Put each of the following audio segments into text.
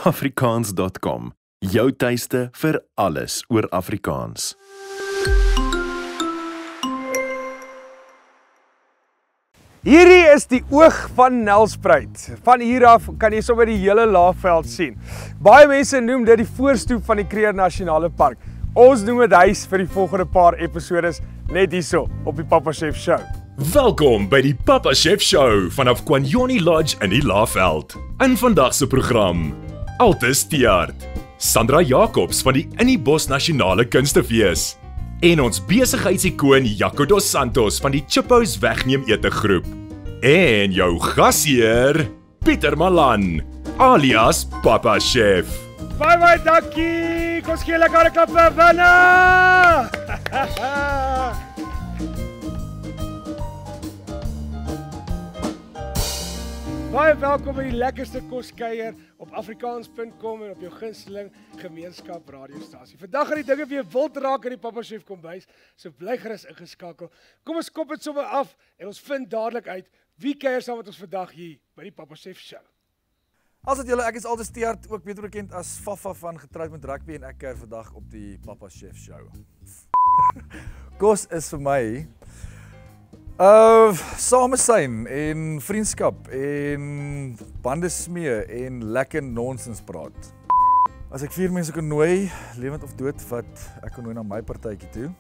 Afrikaans.com. Jou tuiste vir alles oor Afrikaans. Hierdie is die oog van Nelspruit. Van hier af kan jy sommer die hele Laagveld sien. Baie mense noem dit die voorstoep van die Kruger Nasionale Park. Ons noem dit huis vir die volgende paar episodes net hierso op die Papa Chef Show. Welkom by die Papa Chef Show vanaf Kwanyoni Lodge in die Laagveld. In vandag se program: Altes Tiaard, Sandra Jacobs van die In die Bos Nasionale Kunstefees en ons besigheidsikoon Jaco dos Santos van die Chippos Wegneem Ete Groep. En jou gasheer, Pieter Malan, alias Papa Chef. Baie dankie. Kom skielik lekker 'n klap vir Wanna. Baie welkom by die lekkerste koskuier op Afrikaans.com en op jou gunsteling gemeenskap radiostasie. Vandag gaan die dinge weer wild raak in die Papa Chef kombuis, so bly gerus ingeskakel. Kom ons kop dit sommer af en ons vind dadelik uit wie kuier saam met ons vandag hier by die Papa Chef Show. As dit julle, ek is Altes Tiaard, ook beter bekend as Fafa van Getroud met Rugby en ek kuier vandag op die Papa Chef Show. Kos is vir my samesyn en vriendskap en bande smee en lekker nonsens praat. As ek 4 mense kon nooi, lewend of dood, wat ek kon nooi na my partytjie toe.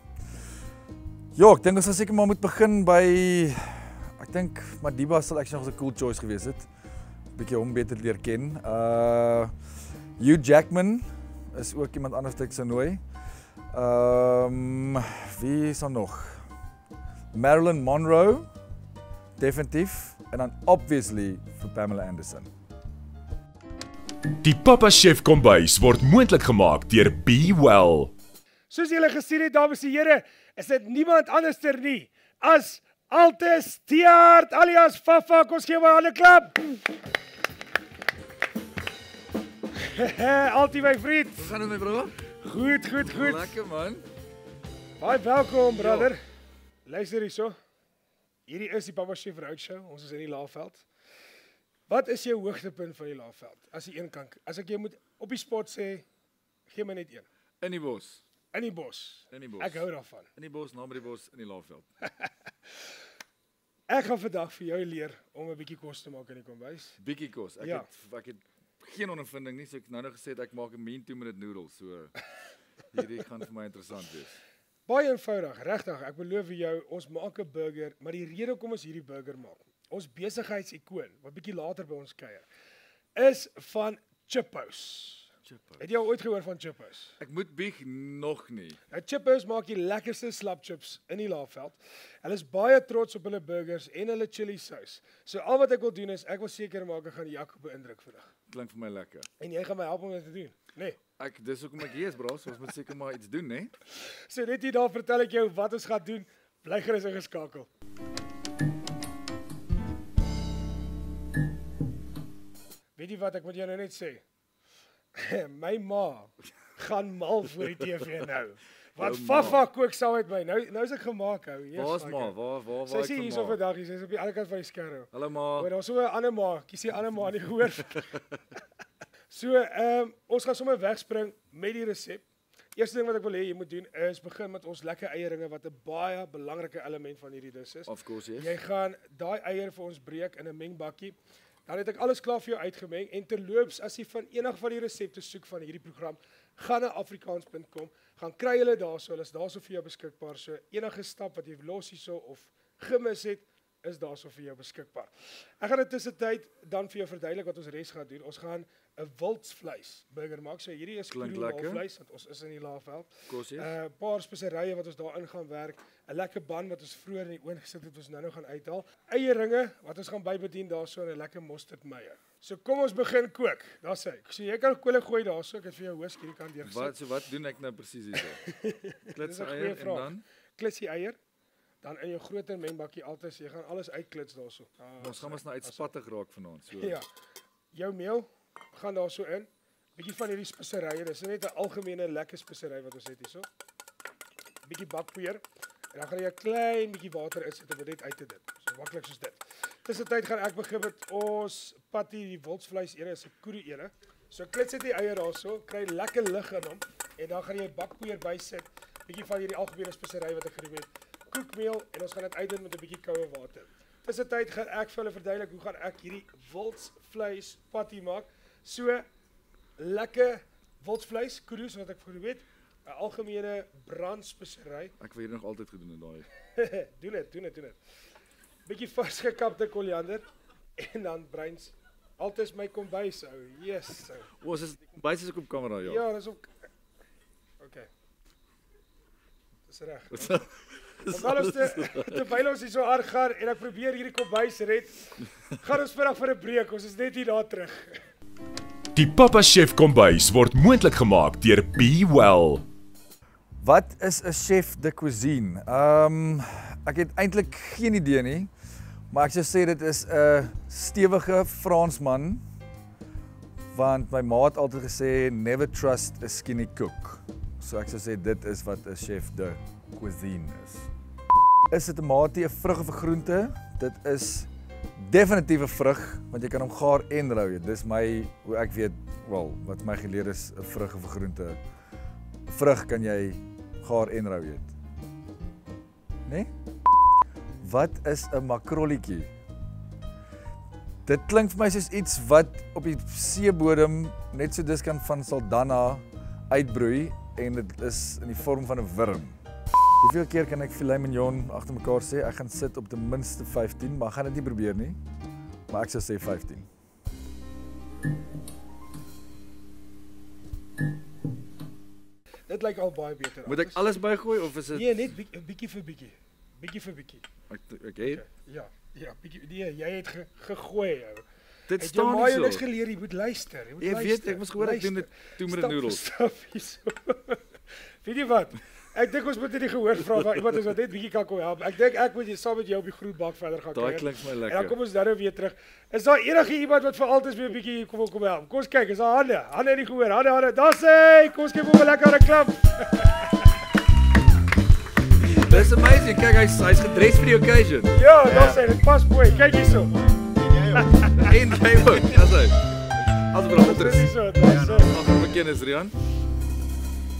Ja, ek dink ons sal seker maar moet begin by, ek dink Madiba sal actually nog 'n cool choice gewees het. Bietjie hom beter leer ken. Hugh Jackman is ook iemand anders wat ek sou nooi. Wie is daar nog? Marilyn Monroe, definitief, en dan obviously vir Pamela Anderson. Die Papa Chef kombuis word moontlik gemaak deur Be Well. Soos julle gesien het, dames en here, is dit niemand anderster nie as Altes Tiaard alias Fafa. Kom gee maar 'n hande klap. Altie my vriend. Hoe gaan dit my bro? Goed. Lekker man. Baie welkom, brother. Luister hierso. Hierdie is die Papa Chef Roadshow. Ons is in die Laagveld. Wat is jou hoogtepunt van die Laagveld? As jy een kan, as ek jou moet op die spot sê, gee my net een. In die bos. In die bos. In die bos. Ek hou daarvan. In die bos, naby die bos, in die Laagveld. Ek gaan vandag vir jou leer om 'n bietjie kos te maak in die kombuis. Bietjie kos. Ek het geen ondervinding nie, so ek nou gesê ek maak 'n mean 2-minute noodles, so hierdie gaan vir my interessant wees. Baie eenvoudig, regtig. Ek beloof vir jou, ons maak 'n burger, maar die rede hoekom ons hierdie burger maak, ons besigheidsikoon wat bietjie later by ons kuier, is van Chippos. Het jy al ooit gehoor van Chippos? Ek moet bieg nog nie. Nou Chippos maak die lekkerste slapchips in die Laagveld. Hulle is baie trots op hulle burgers en hulle chili sous. So al wat ek wil doen is, ek wil seker maak ek gaan Jaco beïndruk vandag. Klink vir my lekker. En jy gaan my help om dit te doen, né? Nee. Dis hoekom ek hier is, bro, so ons moet seker maar iets doen, né? So net hier daar vertel ek jou wat ons gaan doen. Bly gerus ingeskakel. Weet jy wat ek moet jou nou net sê? My ma gaan mal voor die TV nou. Wat Fafa kook saam met my. Nou is ek gemaak hou. Waar's ma? Waar Sy is hier so vandag. Sy is op die ander kant van die skerm. Hallo ma. Maar daar's so 'n ander ma. Kies die ander ma nie gehoor. So, ons gaan sommer wegspring met die resep. Eerste ding wat ek wil hê jy moet doen is begin met ons lekker eieringe wat 'n baie belangrike element van hierdie dis is. Of course, yes. Jy gaan daai eier vir ons breek in 'n mengbakkie. Dan het ek alles klaar vir jou uitgemeng en terloops as jy van enige van die resepte soek van hierdie program, gaan na Afrikaans.com, gaan kry hulle daarso, hulle is daarso vir jou beskikbaar. So enige stap wat jy los hierso of gemis het, is daarso vir jou beskikbaar. Ek gaan in tussentyd dan vir jou verduidelik wat ons res gaan doen. Ons gaan 'n wildsvleis burger maak. So hierdie is kroonwilvleis want ons is in die Laagveld. Paar speserye wat ons daarin gaan werk, 'n lekker ban wat ons vroeër in die oond gesit het, ons nou gaan uithaal. Eieringe wat ons gaan bybedien daarso in 'n lekker mosterdmeier. So kom ons begin kook. Daar sê ek. So jy kan kolle gooi daarso. Ek het vir jou whisk hierdie kant deurgesit. Wat doen ek nou presies hierso? Klits eier en dan klits die eier. Dan in jou groter mengbakkie altyd, jy gaan alles uitklits daarso. Ons gaan ons nou uitspattig raak vanaand, so. Ja. Jou meel gaan daarso in. Bietjie van hierdie speserye, dis net 'n algemene lekker spesery wat ons het hierso. Bietjie bakpoeier. En dan gaan jy 'n klein bietjie water insit om dit net uit te dit. So maklik soos dit. Tussentyd gaan ek begin met ons patty, die wildsvleis ene, is 'n koerie ene. So klits dit die eier daarso, kry lekker lig in hom en dan gaan jy bakpoeier bysit, bietjie van hierdie algemene spesery wat ek genoem het, koekmeel en ons gaan dit uitdoen met 'n bietjie koue water. Tussentyd gaan ek vir hulle verduidelik hoe gaan ek hierdie wildsvleis patty maak. So lekker wildsvleis, kudu soos wat ek genoem het, 'n algemene brandspesery. Ek wil hier nog altyd gedoen in daai. doen dit. Bietjie vars gekapte koriander en dan bruins. Altyd my kombuis ou. Yes. Ou. Ons is kombuis is ook op kamera, ja. Ja, dis ook. Okay. Dis reg. Terwyl ons hier so hard gaan en ek probeer hierdie kombuis red, gaan ons vinnig vir 'n breek. Ons is net hier daar terug. Die Papa Chef kombuis word moontlik gemaak deur Be Well. Wat is 'n chef de cuisine? Ek het eintlik geen idee nie, maar ek sou sê dit is 'n stewige Fransman, want my ma het altyd gesê never trust a skinny cook. So ek sou sê dit is wat 'n chef de cuisine is. Is dit 'n mate 'n vrug of 'n groente? Dit is definitief 'n vrug, want jy kan hom gaar en rou eet. Dis hoe ek weet, wat my geleer is 'n vrug of 'n groente. 'n Vrug kan jy gaar en rou eet. Nee? Wat is 'n makrolletjie? Dit klink vir my soos iets wat op die seebodem net so dis kan van Saldanha uitbroei en dit is in die vorm van 'n wurm. Hoeveel keer kan ek filet mignon agter mekaar sê? Ek gaan sit op ten minste 15, maar ek gaan dit nie probeer nie. Maar ek sou sê 15. Dit lyk al baie beter. Moet ek alles bygooi of is dit Nee, net bietjie vir bietjie. Bietjie vir bietjie. Okay. Ja, bietjie. Nee, jy het gegooi ou. Dit Het jy staan maar nie jou niks so. geleer, jy moet luister. Jy weet, ek moes gehoor ek doen dit toe met 'n noodles. Stap hierso. Weet jy wat? Ek dink ons moet hierdie gehoor vra van iemand wat net bietjie kan kom help. Ek dink ek moet saam met jou op die groenbak verder gaan Daai kuier. klink vir my En dan lekker. kom ons nou weer terug. Is daar enige iemand wat vir altyd weer 'n bietjie kom help? Kom ons kyk, is daar hande? Hande in die gehoor. Hande. Daar sê, kom ons gee hom 'n lekker klap. Dis amazing. Kyk, hy's gedres vir die occasion. Ja, daar sê dit pas mooi. Kyk hierso. En jy ook. Dis hy. Asbro, Dit is dis. so, daar sê. Ag, bekend is Rian.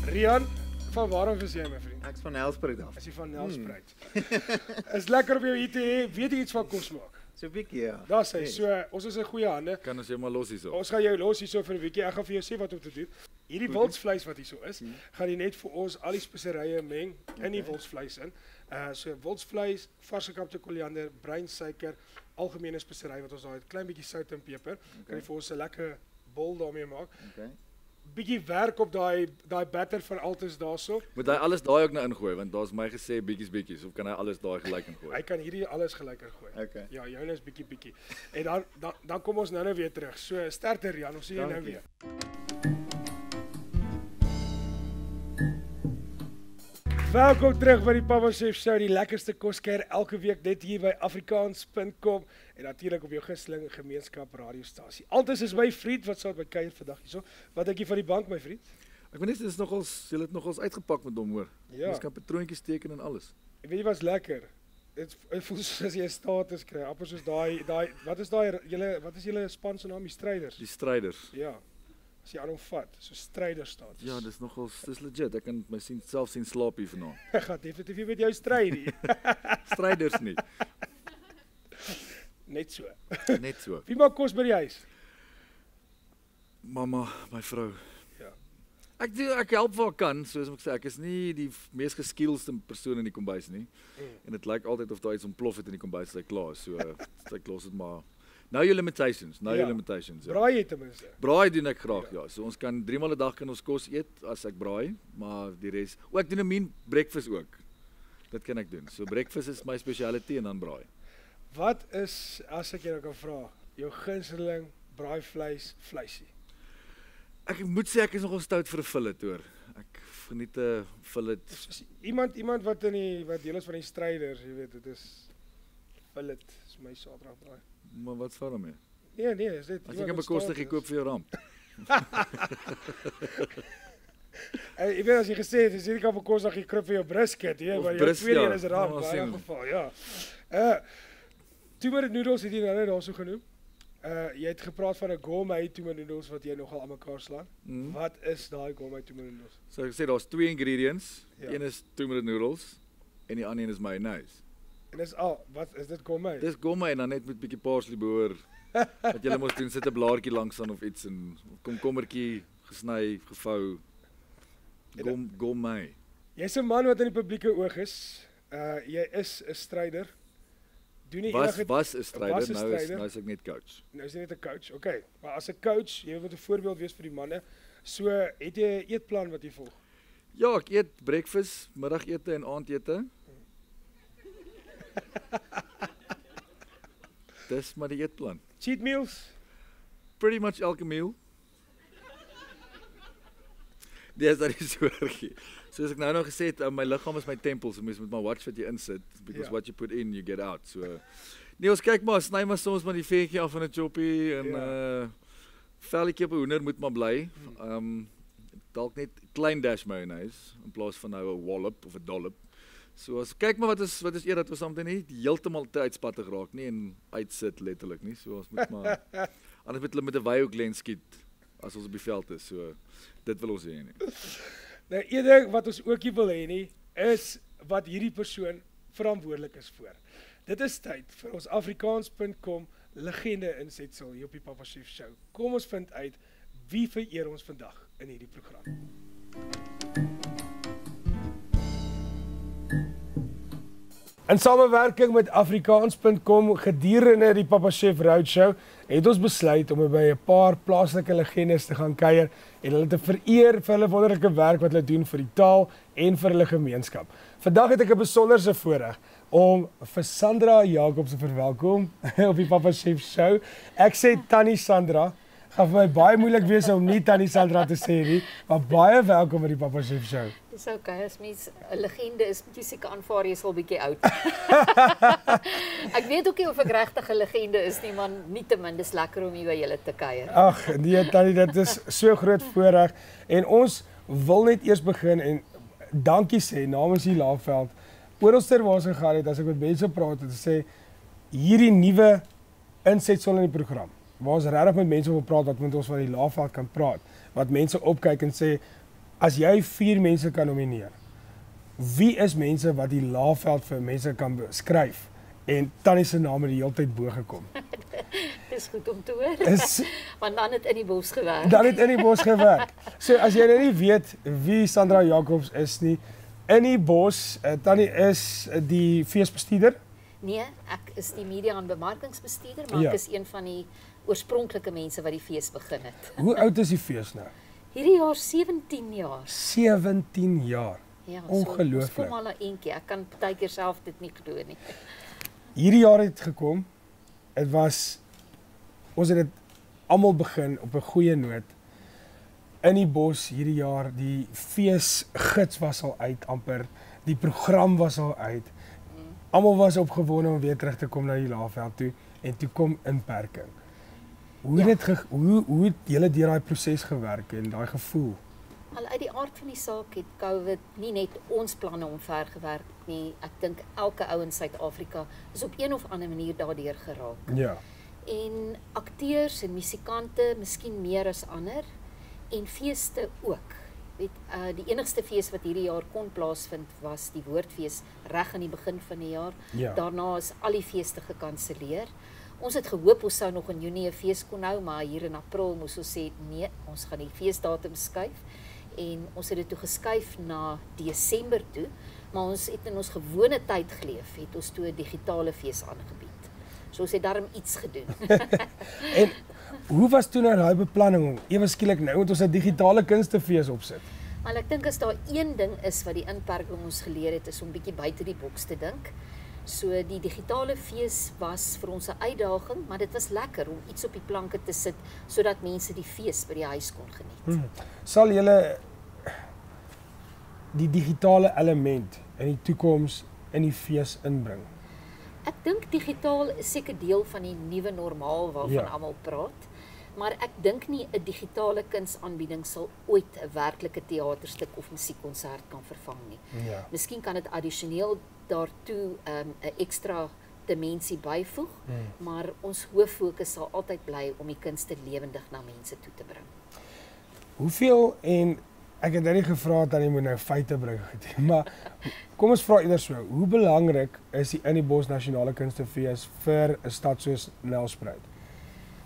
Rian, van waar af is jy my vriend? Ek's van Helspruit af. Is jy van Nelspruit? Is lekker om jou hier te hê. Weet jy iets van kos maak? So 'n bietjie ja. Daar sê, so ons is in goeie hande. Kan ons jou maar los hierso. Ons gaan jou los hierso vir 'n bietjie. Ek gaan vir jou sê wat om te doen. Hierdie wildsvleis wat hierso is, gaan jy net vir ons al die speserye meng in die wildsvleis in. So wildsvleis, vars gekapte koriander, breinsuiker, algemene spesery wat ons daar het, klein bietjie sout en peper. Kan jy vir ons 'n lekker bol daarmee maak. Okay. Bietjie werk op daai batter van altes daarso. Moet hy alles daai ook nou ingooi want daar's my gesê bietjies of kan hy alles daai gelyk ingooi? Hy kan hierdie alles gelyker gooi. Okay. Ja, joune is bietjie. En dan kom ons nou weer terug. So sterkte Rian, ons sien jou nou Dankie. weer. Welkom terug by die Papa Chef Show, die lekkerste koskuier elke week net hier by afrikaans.com en natuurlik op jou gunsteling gemeenskap radiostasie. Altes is my vriend wat saam met my kuier vandag hierso. Wat dink jy van die bank my vriend? Ek weet net dit is nogals, jy het nogals uitgepak met hom hoor. Ja. Jy kan patroontjies teken en alles. Weet jy wat's lekker? Dit voel soos jy 'n status kry, amper soos daai wat is julle span se naam, die stryders? Die stryders. Ja. As jy aan hom vat, so stryders status. Ja, dis nogals, dis legit. Ek kan my self sien slaap hier vanaand. Ek gaan definitief nie met jou stry nie. Stryders nie. Net so. Net so. Wie maak kos by die huis? Mamma, my vrou. Ja. Ek help waar kan, soos ek sê, ek is nie die mees geskieldste persoon in die kombuis nie. En dit lyk altyd of daar iets ontplof het in die kombuis as hy klaar is. So ek los dit maar. Know your limitations, Ja. Ja. Braai jy ten minste. Braai doen ek graag, ja. So ons kan 3 maal 'n dag kan ons kos eet as ek braai, maar die res, ek doen 'n mean breakfast ook. Dit kan ek doen. So breakfast is my speciality en dan braai. Wat is, as ek jou kan vra, jou gunsteling braaivleis vleisie? Ek moet sê ek is nogal stout vir 'n fillet hoor. Ek geniet 'n fillet. Is iemand wat deel is van die stryders, jy weet, dit is fillet, is my Saterdag braai. Maar wat sê daarmee? Nee, is dit. As ek 'n bekostig koop vir jou ramp. Ek weet as jy gesê het, as jy kan bekostig jy krip vir jou brisket, hè, Of maar jou bris, tweede ja. een is ramp, Ja, in sien. elk geval, ja. Turmeric noodles het jy nou net daarso genoem. Jy het gepraat van 'n gourmet tomato-noodles wat jy nogal aan mekaar slaan. Wat is daai gourmet tomato-noodles? So ek sê daar's 2 ingredients. Ja. Een is tomato noodles en die ander een is mayonnaise. En dis wat is dit gourmet? Dis gourmet en dan net met bietjie parsley boor. Wat jy moet doen, sit 'n blaartjie langs aan of iets en komkommertjie gesny, gevou. Gourmet. Jy's 'n man wat in die publieke oog is. Jy is 'n stryder. Doen nie Was 'n was stryder, 'n nou is stryder. ek net coach. Nou is jy net 'n coach. Okay. Maar as 'n coach, jy moet 'n voorbeeld wees vir die manne. So, het jy 'n eetplan wat jy volg? Ja, ek eet breakfast, middagete en aandete. Dis maar die eetplan. Cheat meals? Pretty much elke meal. Dis dat is sorgie. Soos ek nou nog gesê het, my liggaam is my tempel, so mens moet maar watch wat jy insit because Ja. what you put in you get out. So nee, ons kyk maar, sny maar soms maar die vetjie af in 'n choppie en velletjie op 'n hoender moet maar bly. Dalk net klein dash mayonnaise in plaas van nou 'n wallop of 'n dollop. So as kyk maar wat is eer dat ons soms nie heeltemal te uitspattig raak nie en uitsit letterlik nie. So ons moet maar anders moet hulle met 'n wyhoek lens skiet as ons op die veld is. So dit wil ons hê nie. Nou, een ding wat ons ook nie wil hê nie, is wat hierdie persoon verantwoordelik is voor. Dit is tyd vir ons Afrikaans.com legende insetsel hier op die Papa Chef Show. Kom ons vind uit wie vereer ons vandag in hierdie program. In samewerking met Afrikaans.com gedurende die Papa Chef Roadshow het ons besluit om by 'n paar plaaslike legendes te gaan kuier en hulle te vereer vir hulle wonderlike werk wat hulle doen vir die taal en vir hulle gemeenskap. Vandag het ek 'n besonderse voorreg om vir Sandra Jacobs te verwelkom op die Papa Chef Show. Ek sê Tannie Sandra, gaan vir my baie moeilik wees om nie Tannie Sandra te sê nie, maar baie welkom by die Papa Chef Show. Dis okay, as mens 'n legende is, moet jy seker aanvaar jy sal bietjie oud. Ek weet ook nie of ek regtig 'n legende is nie, maar nietemin dis lekker om hier by julle te kuier. Ag, nee Tannie, dit is so groot voorreg en ons wil net eers begin en dankie sê namens die Laagveld. Oralster waar ons gegaan het, as ek met mense praat het, sê hierdie nuwe insetsel in die program, waar ons regtig met mense wil praat wat met ons van die Laagveld kan praat, wat mense opkyk en sê as jy 4 mense kan nomineer, wie is mense wat die Laagveld vir mense kan beskryf? En Tannie se naam het die hele tyd bo gekom. Dis goed om te hoor. Is Want dan het in die bos gewerk. dan het in die bos gewerk. So as jy nou nie weet wie Sandra Jacobs is nie, in die bos, Tannie is die feesbestuurder. Nee, ek is die media en bemarkingsbestuurder, maar Ja. ek is een van die oorspronklike mense wat die fees begin het. Hoe oud is die fees nou? Hierdie jaar 17 jaar. 17 jaar. Ja, Ongelooflik. ons kom al 'n entjie. Ek kan partykeer self dit nie glo nie. Hierdie jaar het gekom. Ons het dit almal begin op 'n goeie noot. In die bos hierdie jaar, die feesgids was al uit amper, die program was al uit. Almal was opgewonde om weer terug te kom na die Laagveld toe en toe kom inperking. Hoe het hoe het julle deur daai proses gewerk en daai gevoel? Al uit die aard van die saak het COVID nie net ons planne omvergewerk nie. Ek dink elke ou in Suid-Afrika is op een of ander manier daardeur geraak. Ja. En akteurs en musikante miskien meer as ander en feeste ook. Weet, die enigste fees wat hierdie jaar kon plaasvind was die Woordfees reg aan die begin van die jaar. Ja. Daarna is al die feeste gekanselleer. Ons het gehoop ons sou nog in Junie 'n fees kon hou, maar hier in April moes ons sê nee, ons gaan die feesdatum skuif. En ons het dit toe geskuif na Desember toe, maar ons het in ons gewone tyd geleef, het ons toe 'n digitale fees aangebied. So ons het daarom iets gedoen. En hoe was toe nou daai beplanning om ewe skielik nou moet ons 'n digitale kunstefees opsit? Maar ek dink as daar een ding is wat die inperking ons geleer het, is om bietjie buite die boks te dink. So die digitale fees was vir ons 'n uitdaging, maar dit was lekker om iets op die planke te sit sodat mense die fees by die huis kon geniet. Sal julle die digitale element in die toekoms in die fees inbring? Ek dink digitaal is seker deel van die nuwe normaal waarvan Ja. almal praat, maar ek dink nie 'n digitale kunsaanbieding sal ooit 'n werklike teaterstuk of musiekkonsert kan vervang nie. Ja. Miskien kan dit addisioneel daartoe 'n ekstra dimensie byvoeg, maar ons hoof fokus sal altyd bly om die kunste lewendig na mense toe te bring. Hoeveel, en ek het nou nie gevra dat jy moet nou feite bring, maar kom ons vra eerder so, hoe belangrik is die In die Bos Nasionale Kunstefees vir 'n stad soos Nelspruit?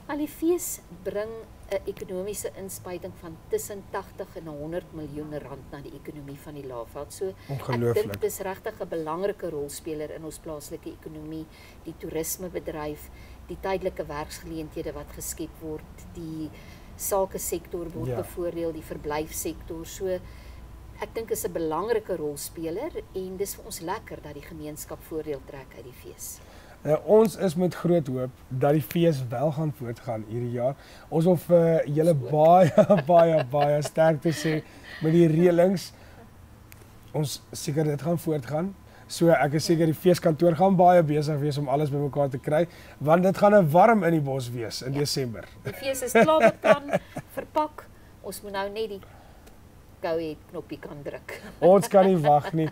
Al die fees bring 'n ekonomiese inspuiting van tussen 80 en 100 miljoen rand na die ekonomie van die Laagveld. So Ongelooflik. ek dink dis regtig 'n belangrike rolspeler in ons plaaslike ekonomie, die toerismebedryf, die tydelike werksgeleenthede wat geskep word, die sakesektor word bevoordeel, die verblyfsektor. So ek dink is 'n belangrike rolspeler en dis vir ons lekker dat die gemeenskap voordeel trek uit die fees. Ons is met groot hoop dat die fees wel gaan voortgaan hierdie jaar. Ons wil vir julle baie sterkte sê met die reëlings. Ons seker dit gaan voortgaan. So ek is seker die feeskantoor gaan baie besig wees om alles bymekaar te kry, want dit gaan 'n warm in die bos wees in Desember. Die fees is klaar beplan, verpak. Ons moet nou net die go-ahead knoppie kan druk. Ons kan nie wag nie.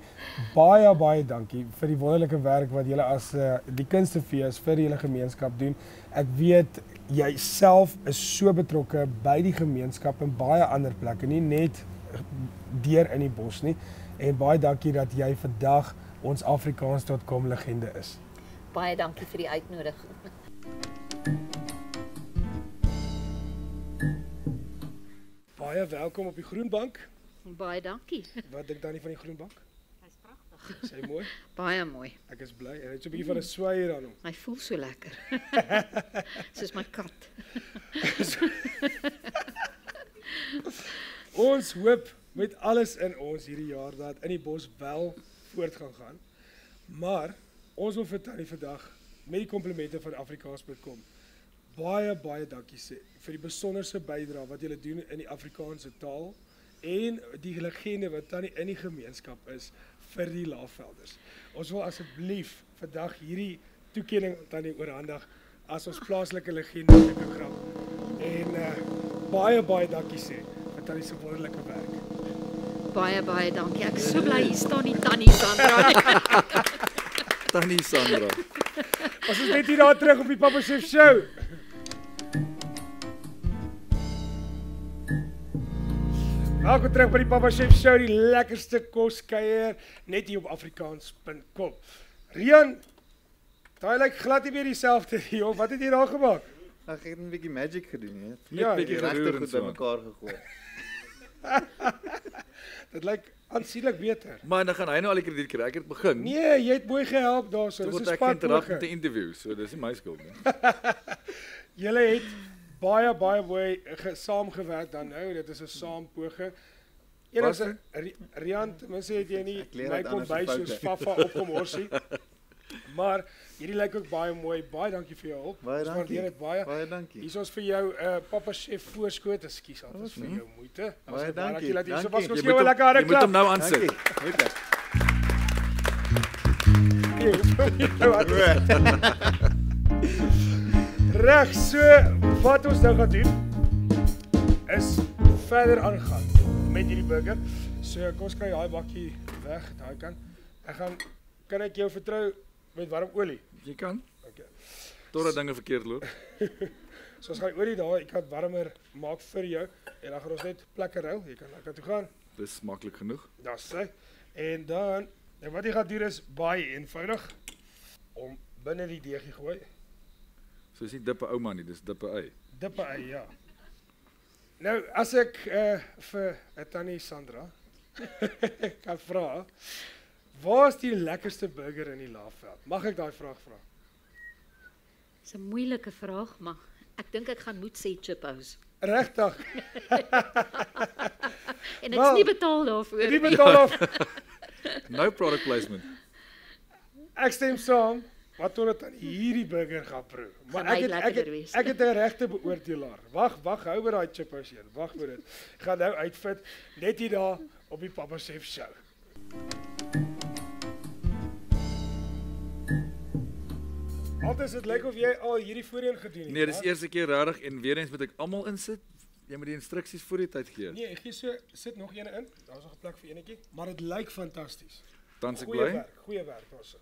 Baie dankie vir die wonderlike werk wat julle as die Kunstefees vir julle gemeenskap doen. Ek weet jy self is so betrokke by die gemeenskap en baie ander plekke, nie net deur in die bos nie. En baie dankie dat jy vandag ons Afrikaans.com legende is. Baie dankie vir die uitnodiging. Baie welkom op die Groenbank. Baie dankie. Wat dink Tannie van die Groenbank? Hy's pragtig. Is hy mooi? Baie mooi. Ek is bly. Hy het so 'n bietjie van 'n swaier aan hom. Hy voel so lekker. Soos my kat. Ons hoop met alles in ons hierdie jaar dat In die Bos wel voort gaan. Maar ons wil vir Tannie vandag met die komplimente van Afrikaans.com baie dankie sê vir die besonderse bydrae wat julle doen in die Afrikaanse taal en die legende wat Tannie in die gemeenskap is vir die Laagvelders. Ons wil asseblief vandag hierdie toekenning aan Tannie oorhandig as ons plaaslike legende in die program. En baie dankie sê vir Tannie se wonderlike werk. Baie dankie. Ek is so bly hier staan die Tannie Sandra. Tannie Sandra. Ons is net hier daar terug op die Papa Chef Show. Welkom terug by die Papa Chef Show, die lekkerste koskuier net hier op Afrikaans.com. Rian, daai lyk glad nie meer dieselfde nie, joh. Wat het jy daar gemaak? Ek het 'n bietjie magic gedoen, hè. Ja, Bietjie geroer regtig en goed so. bymekaar gegooi. Dit lyk aansienlik beter. Maar dan gaan hy nou al die krediet kry. Ek het begin. Nee, jy het mooi gehelp daarso. Toe Dis 'n word ek geïnterag met 'n spanpoging. interview, so dis nie my skuld nie. Julle het baie mooi saamgewerk dan nou. Dit is 'n saampoging. Enigste Rian, mense het jy nie leer my uit kom ander by se soos foute. Fafa opgemorsie. Maar hierdie lyk ook baie mooi. Baie dankie vir jou hulp. Baie Ons dankie. waardeer dit baie. Baie dankie. Hier is ons vir jou Papa Chef voorskoot. Ekskuus altyd vir jou moeite. Baie dankie. Dankie dat jy so Dankie. was. Ons Jy gee jou 'n lekker harde jy moet hom klap. nou aansit. Dankie. Goed. Reg, so wat ons nou gaan doen is verder aangaan met hierdie burger. So kom ons kry daai bakkie weg, daai kant. Kan ek jou vertrou met warm olie? Jy kan, Okay. totdat dinge verkeerd loop. So ons gaan olie daai kant warmer maak vir jou en dan gaan ons net plekke ruil. Jy kan lekker toe gaan. Dis maklik genoeg. Daar's hy. En dan wat jy gaan doen is baie eenvoudig om binne die deegie gooi. So is nie dippe ouma nie, dis dippe ei. Dippe ei, ja. Nou, as ek vir Tannie Sandra kan vra, waar is die lekkerste burger in die Laagveld? Mag ek daai vraag vra? Dis 'n moeilike vraag, maar ek dink ek gaan moet sê Chiphouse. Regtig? En ek's nie betaal daarvoor Die nie. betaal af. No product placement. Ek stem saam, wat totdat aan hierdie burger gaan proe. Maar Gaan hy lekkerder wees. ek het 'n regte beoordelaar. Wag, hou by daai Chiphouse een. Wag vir dit. Ek gaan nou uitvind net hier daar op die Papa Chef Show. Altyd dit lyk of jy al hierdie voorheen gedoen het. Nee, dis maar- eerste keer regtig en weer eens moet ek almal insit. Jy moet die instruksies voor die tyd gee. Nee, ek gee so sit nog een in. Daar's nog 'n plek vir enetjie, maar dit lyk fantasties. Tans ek Goeie bly. werk, goeie werk daarso.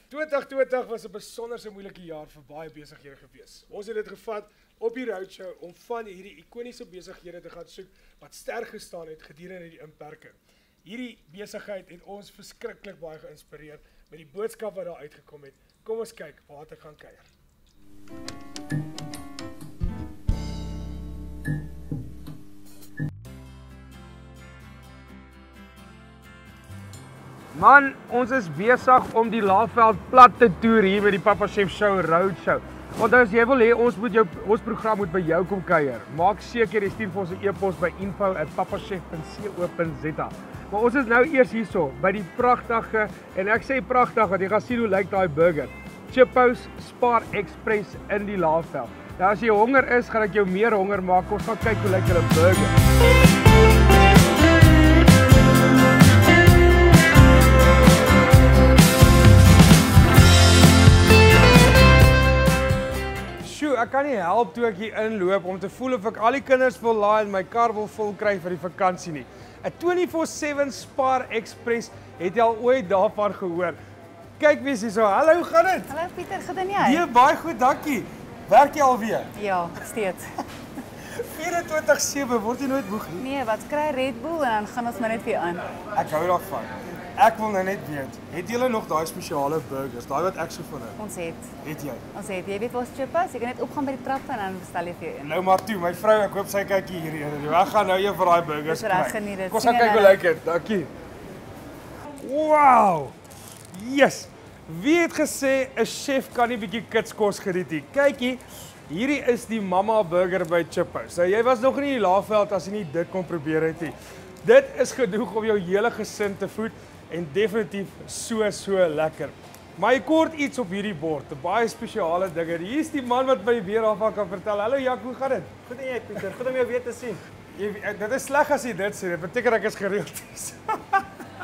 2020 was 'n besonderse moeilike jaar vir baie besighede gewees. Ons het dit gevat op die roadshow om van hierdie ikoniese besighede te gaan soek wat sterk gestaan het gedurende die inperking. Hierdie besigheid het ons verskriklik baie geïnspireer met die boodskap wat daar uitgekom het. Kom ons kyk waar het ek gaan kuier. Man, ons is besig om die Laagveld plat te toer hier by die Papa Chef Show Roadshow. Want as jy wil hê ons program moet by jou kom kuier, maak seker jy stuur vir ons 'n e-pos by info@papachef.co.za. Maar ons is nou eers hierso by die pragtige, en ek sê pragtig want jy gaan sien hoe lyk daai burger. Chiphouse Spar Express in die Laagveld. Nou as jy honger is, gaan ek jou meer honger maak. Ons gaan kyk hoe lyk hulle burger. Ek kan nie help toe ek hier inloop om te voel of ek al die kinders wil laai en my kar wil vol kry vir die vakansie nie. 'n 24/7 Spar Express, het jy al ooit daarvan gehoor? Kyk wie is hier so. Hallo, hoe gaan dit? Hallo Pieter, goed en jy? Nee, baie goed, dankie. Werk jy alweer? Ja, steeds. 24/7, word jy nooit moeg nie? Nee, wat kry Red Bull en dan gaan ons maar net weer aan. Ek hou daarvan. Ek wil nou net weet, het julle nog daai spesiale burgers, daai wat ek so van hou? Ons het. Het jy? Ons het. Jy weet waar ons Chiphouse, jy kan net opgaan by die trappe en dan bestel jy vir jou een. Nou maar toe, my vrou, ek hoop sy kyk hierdie ene. Ek gaan nou een vir daai burgers Dis reg, geniet dit. Kom ons gaan kyk hoe lyk dit. Dankie. Wow! Yes! Wie het gesê 'n chef kan nie bietjie kitskos geniet nie? Kykie, hierdie is die Mama Burger by Chiphouse. Nou, jy was nog nie in die Laagveld as jy nie dit kon probeer het nie. Dit is genoeg om jou hele gesin te voed en definitief so lekker. Maar jy kort iets op hierdie bord, 'n baie spesiale ding. Hier is die man wat my weer af kan vertel. Hallo Jaco, hoe gaan dit? Goed en jy Pieter, goed om jou weer te sien. Dit is sleg as jy dit sê, dit beteken ek is gereeld.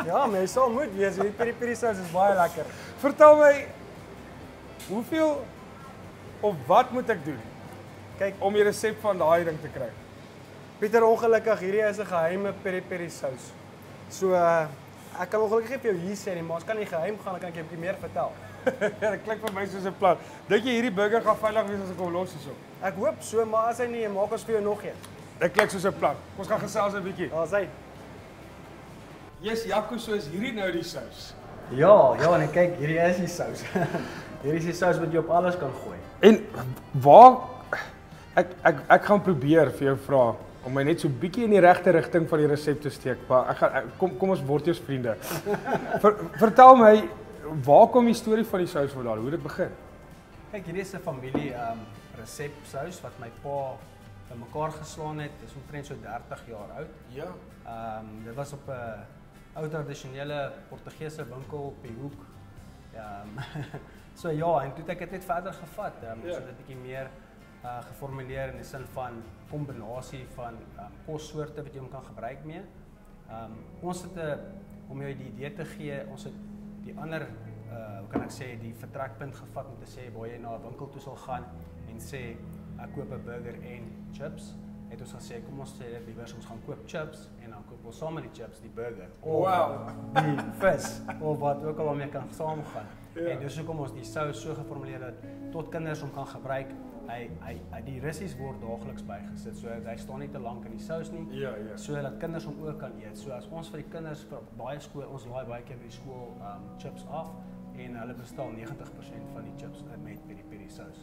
Ja, maar jy sal moet wees, die peri-peri saus is baie lekker. Vertel my, hoeveel of wat moet ek doen? Kyk, om die resep van daai ding te kry. Pieter, ongelukkig hierdie is 'n geheime peri-peri saus. So ek kan ongelukkig nie vir jou hier sê nie, maar ons kan nie geheim gaan, dan kan ek jou 'n bietjie meer vertel. Ja, dit klink vir my soos 'n plan. Dink jy hierdie burger gaan veilig wees as ek hom los hierso? Ek hoop so, maar as hy nie, maak ons vir jou nog een. Dit klink soos 'n plan. Ons gaan gesels 'n bietjie. Daar's hy. Yes, Jaco, so is hierdie nou die sous. Ja, nee, kyk, hierdie is die saus. Hierdie is die saus wat jy op alles kan gooi. En waar ek gaan probeer vir jou vra om my net so bietjie in die regte rigting van die resep te steek, maar kom ons word eers vriende. Vertel my, waar kom die storie van die sous vandaan? Hoe dit begin? Kyk, hierdie is 'n familie resep sous wat my pa bymekaar geslaan het. Dit is omtrent so 30 jaar oud. Ja. Dit was op 'n ou tradisionele Portugese winkel op die hoek. So ja, en toe het ek dit net verder gevat. So dit bietjie meer geformuleer in die sin van kombinasie van kossoorte wat jy kan gebruik mee. Ons het om jou die idee te gee, ons het die ander hoe kan ek sê, die vertrekpunt gevat om te sê waar jy na 'n winkel toe sal gaan en sê ek koop 'n burger en chips. Het ons gesê kom ons sê dit liewer ons gaan koop chips en dan koop ons saam met die chips die burger. Wow. Die vis of wat ook al waarmee kan saamgaan. En dis hoekom ons die sous so geformuleer dat tot kinders hom kan gebruik. Die russies word daagliks bygesit, so hy staan nie te lank in die sous nie. Ja. So dat kinders hom ook kan eet. So as ons vir die kinders vir baie skool, ons laai baie keer by die skool chips af en hulle bestel 90% van die chips met peri-peri saus.